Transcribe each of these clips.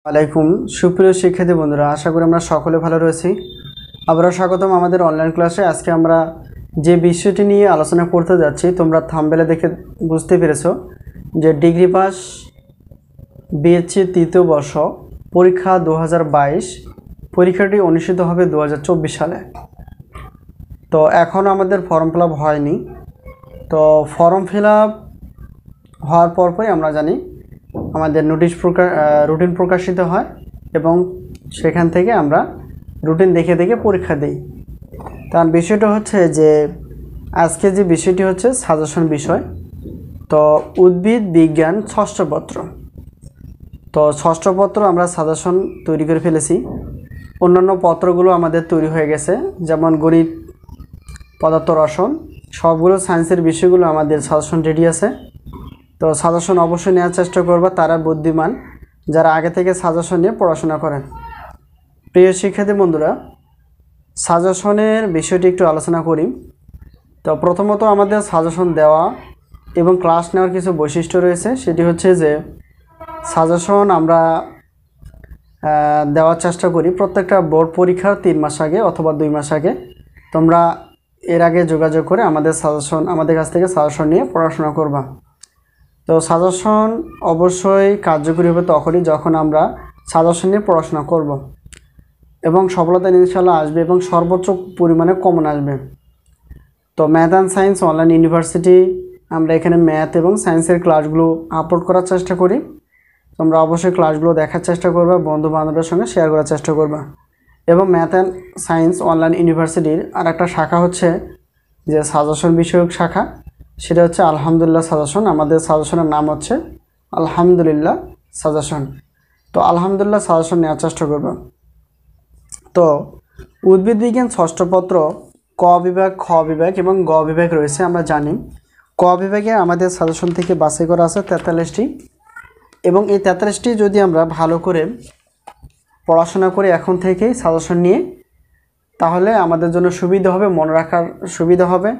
আলাইকুম সুপ্রিয় শিক্ষার্থী বন্ধুরা, আশা করি আমরা সকলে ভালো রয়েছি। আবারও স্বাগতম আমাদের অনলাইন ক্লাসে। আজকে আমরা যে বিষয়টি নিয়ে আলোচনা করতে যাচ্ছি, তোমরা থাম্বনেলে দেখে বুঝতে পেরেছো যে ডিগ্রি পাস বিএসসি তৃতীয় বর্ষ পরীক্ষা 2022 পরীক্ষাটি অনুষ্ঠিত হবে 2024 সালে। তো এখনও আমাদের ফর্ম ফিল আপ হয়নি। তো ফর্ম ফিল আপ হওয়ার পরপরই আমরা জানি আমাদের রুটিন প্রকাশিত হয় এবং সেখান থেকে আমরা রুটিন দেখে দেখে পরীক্ষা দিই। তার বিষয়টা হচ্ছে যে আজকে যে বিষয়টি হচ্ছে সাজেশন বিষয়। তো উদ্ভিদ বিজ্ঞান ষষ্ঠ পত্র, তো ষষ্ঠ পত্র আমরা সাজেশন তৈরি করে ফেলেছি। অন্যান্য পত্রগুলো আমাদের তৈরি হয়ে গেছে, যেমন গণিত, পদার্থ, রসায়ন, সবগুলো সায়েন্সের বিষয়গুলো আমাদের সাজেশন রেডি আছে। তো সাজেশন অবশ্যই নেওয়ার চেষ্টা করবা তারা বুদ্ধিমান যারা আগে থেকে সাজেশন নিয়ে পড়াশোনা করেন। প্রিয় শিক্ষার্থী বন্ধুরা, সাজেশনের বিষয়টি একটু আলোচনা করি। তো প্রথমত আমাদের সাজেশন দেওয়া এবং ক্লাস নেওয়ার কিছু বৈশিষ্ট্য রয়েছে। সেটি হচ্ছে যে সাজেশন আমরা দেওয়ার চেষ্টা করি প্রত্যেকটা বোর্ড পরীক্ষার 3 মাস আগে অথবা 2 মাস আগে। তোমরা এর আগে যোগাযোগ করে আমাদের কাছ থেকে সাজেশন নিয়ে পড়াশোনা করবা। তো সাজেশন অবশ্যই কার্যকরী হবে তখনই যখন আমরা সাজেশন নিয়ে পড়াশোনা করব এবং সফলতা ইনশাআল্লাহ আসবে এবং সর্বোচ্চ পরিমাণে কমন আসবে। তো math and science online university, আমরা এখানে ম্যাথ এবং সায়েন্সের ক্লাসগুলো আপলোড করার চেষ্টা করি। তোমরা অবশ্যই ক্লাসগুলো দেখার চেষ্টা করবা, বন্ধু বান্ধবের সঙ্গে শেয়ার করার চেষ্টা করবা। এবং ম্যাথ অ্যান্ড সায়েন্স অনলাইন ইউনিভার্সিটির আর একটা শাখা হচ্ছে যে সাজেশন বিষয়ক শাখা, সেটা হচ্ছে আলহামদুলিল্লাহ সাজেশন। আমাদের সাজেশনের নাম হচ্ছে আলহামদুলিল্লাহ সাজেশন। তো আলহামদুলিল্লাহ সাজেশন নেওয়ার চেষ্টা করব। তো উদ্ভিদ বিজ্ঞান ষষ্ঠ পত্র ক বিভাগ, খ বিভাগ এবং গ বিভাগ রয়েছে। আমরা জানি ক বিভাগে আমাদের সাজেশন থেকে বাছাই করা আছে 43টি, এবং এই 43টি যদি আমরা ভালো করে পড়াশোনা করে এখন থেকেই সাজেশন নিয়ে, তাহলে আমাদের জন্য সুবিধা হবে, মনে রাখার সুবিধা হবে,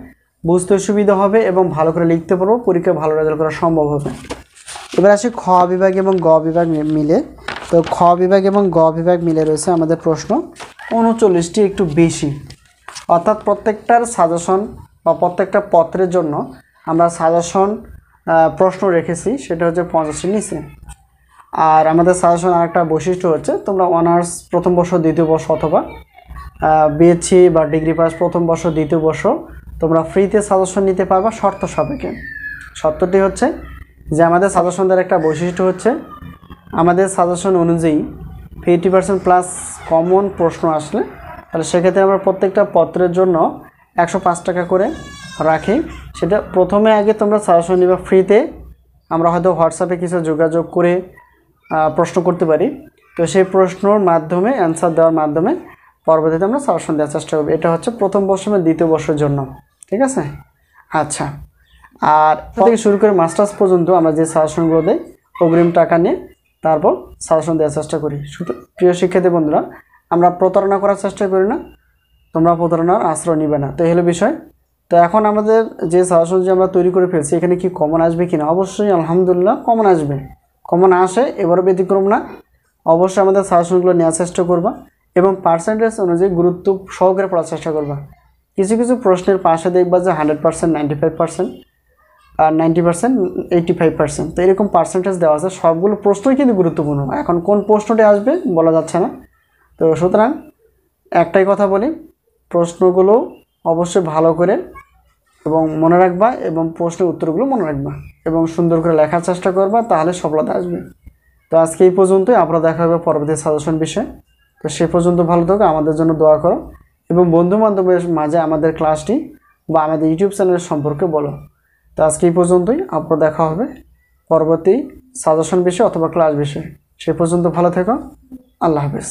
বুঝতে সুবিধা হবে এবং ভালো করে লিখতে পারবো, পরীক্ষায় ভালো রেজাল্ট করা সম্ভব হবে। এবার আসি খ বিভাগ এবং গ বিভাগ মিলে। তো খ বিভাগ এবং গ বিভাগ মিলে রয়েছে আমাদের প্রশ্ন 39টি, একটু বেশি। অর্থাৎ প্রত্যেকটার সাজেশন বা প্রত্যেকটা পত্রের জন্য আমরা সাজেশন প্রশ্ন রেখেছি, সেটা হচ্ছে 50-এর নিচে। আর আমাদের সাজেশন আরেকটা বৈশিষ্ট্য হচ্ছে তোমরা অনার্স প্রথম বর্ষ, দ্বিতীয় বর্ষ অথবা বিএসসি বা ডিগ্রি পাস প্রথম বর্ষ, দ্বিতীয় বর্ষ তোমরা ফ্রিতে সাজেশন নিতে পারবা শর্ত সাপেক্ষে। শর্তটি হচ্ছে যে আমাদের সাজেশনদের একটা বৈশিষ্ট্য হচ্ছে আমাদের সাজেশন অনুযায়ী 80% প্লাস কমন প্রশ্ন আসলে, তাহলে সেক্ষেত্রে আমরা প্রত্যেকটা পত্রের জন্য 105 টাকা করে রাখি। সেটা প্রথমে আগে তোমরা সাজেশন নিবা ফ্রিতে, আমরা হয়তো হোয়াটসঅ্যাপে কিছু যোগাযোগ করে প্রশ্ন করতে পারি। তো সেই প্রশ্নর মাধ্যমে অ্যান্সার দেওয়ার মাধ্যমে পরবর্তীতে আমরা সাজেশন দেওয়ার চেষ্টা করব। এটা হচ্ছে প্রথম বর্ষ এবং দ্বিতীয় বর্ষের জন্য, ঠিক আছে? আচ্ছা, আর থেকে শুরু করে মাস্টার্স পর্যন্ত আমরা যে সাজেশনগুলো দেই অগ্রিম টাকা নিয়ে তারপর সাজেশন দেওয়ার চেষ্টা করি। প্রিয় শিক্ষার্থী বন্ধুরা, আমরা প্রতারণা করার চেষ্টা করি না, তোমরা প্রতারণার আশ্রয় নিবে না। তো এই হলো বিষয়। তো এখন আমাদের যে সাজেশন যে আমরা তৈরি করে ফেলছি, এখানে কি কমন আসবে কিনা? অবশ্যই আলহামদুলিল্লাহ কমন আসবে। কমন আসে, এবারও ব্যতিক্রম না। অবশ্যই আমাদের সাজেশনগুলো নেওয়ার চেষ্টা করবা এবং পার্সেন্টেজ অনুযায়ী গুরুত্ব সহকারে পড়ার চেষ্টা করবা। কিছু কিছু প্রশ্নের পাশে দেখবা যে 100%, 95%, আর 90%, 85%, তো এরকম পার্সেন্টেজ দেওয়া আছে। সবগুলো প্রশ্নই কিন্তু গুরুত্বপূর্ণ। এখন কোন প্রশ্নটি আসবে বলা যাচ্ছে না। তো সুতরাং একটাই কথা বলি, প্রশ্নগুলো অবশ্যই ভালো করে এবং মনে রাখবা এবং প্রশ্নের উত্তরগুলো মনে রাখবা এবং সুন্দর করে লেখার চেষ্টা করবা, তাহলে সফলতা আসবে। তো আজকে এই পর্যন্তই, আমরা দেখা হবে পরবর্তী সাজেশন বিষয়ে। তো সে পর্যন্ত ভালো থাকো, আমাদের জন্য দোয়া করো এবং বন্ধুবান্ধবের মাঝে আমাদের ক্লাসটি বা আমাদের ইউটিউব চ্যানেলের সম্পর্কে বলো। তো আজকে এই পর্যন্তই, আপনার দেখা হবে পরবর্তী সাজেশন বিষয় অথবা ক্লাস বিষয়ে। সে পর্যন্ত ভালো থেকো, আল্লাহ হাফেজ।